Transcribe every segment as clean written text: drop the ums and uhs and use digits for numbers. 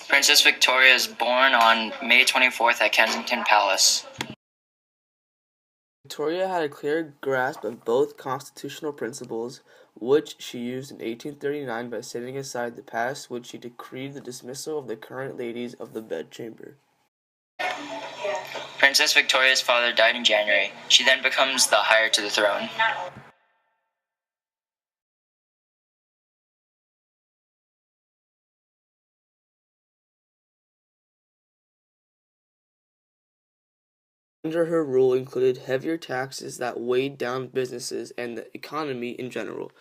Princess Victoria is born on May 24th at Kensington Palace. Victoria had a clear grasp of both constitutional principles, which she used in 1839 by setting aside the past, which she decreed the dismissal of the current ladies of the bedchamber. Princess Victoria's father died in January. She then becomes the heir to the throne. Under her rule included heavier taxes that weighed down businesses and the economy in general.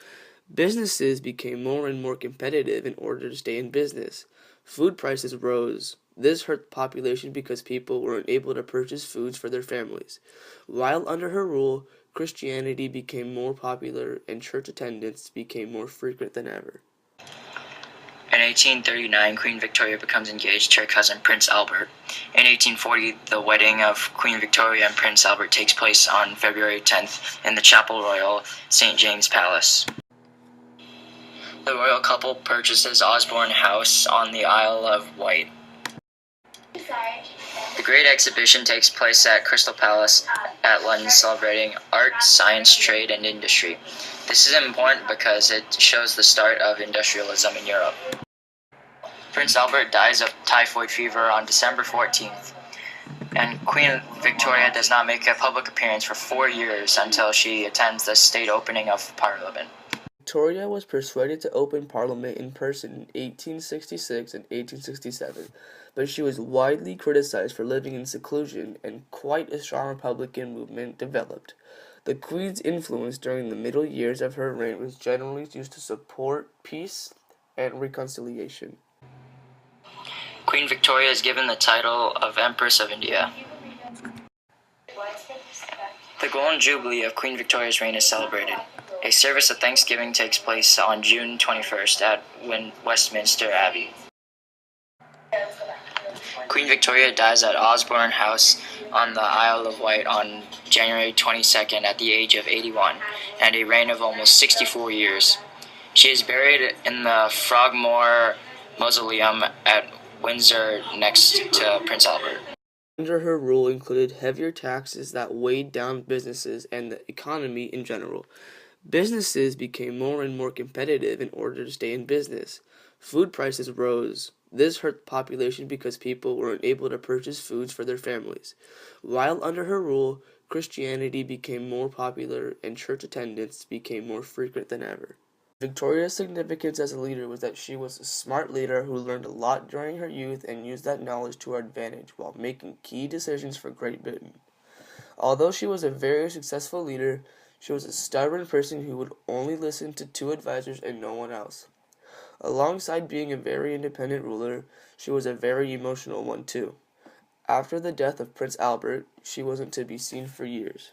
Businesses became more and more competitive in order to stay in business. Food prices rose. This hurt the population because people weren't able to purchase foods for their families. While under her rule, Christianity became more popular and church attendance became more frequent than ever. In 1839, Queen Victoria becomes engaged to her cousin Prince Albert. In 1840, the wedding of Queen Victoria and Prince Albert takes place on February 10th in the Chapel Royal, St. James Palace. The royal couple purchases Osborne House on the Isle of Wight. The Great Exhibition takes place at Crystal Palace at London, celebrating art, science, trade, and industry. This is important because it shows the start of industrialism in Europe. Prince Albert dies of typhoid fever on December 14th, and Queen Victoria does not make a public appearance for 4 years until she attends the state opening of Parliament. Victoria was persuaded to open Parliament in person in 1866 and 1867, but she was widely criticized for living in seclusion, and quite a strong Republican movement developed. The Queen's influence during the middle years of her reign was generally used to support peace and reconciliation. Queen Victoria is given the title of Empress of India. The Golden Jubilee of Queen Victoria's reign is celebrated. A service of Thanksgiving takes place on June 21st at Westminster Abbey. Queen Victoria dies at Osborne House on the Isle of Wight on January 22nd at the age of 81 and a reign of almost 64 years. She is buried in the Frogmore Mausoleum at Windsor next to Prince Albert. Under her rule included heavier taxes that weighed down businesses and the economy in general. Businesses became more and more competitive in order to stay in business. Food prices rose. This hurt the population because people weren't able to purchase foods for their families. While under her rule, Christianity became more popular and church attendance became more frequent than ever. Victoria's significance as a leader was that she was a smart leader who learned a lot during her youth and used that knowledge to her advantage while making key decisions for Great Britain. Although she was a very successful leader, she was a stubborn person who would only listen to 2 advisors and no one else. Alongside being a very independent ruler, she was a very emotional one too. After the death of Prince Albert, she wasn't to be seen for years.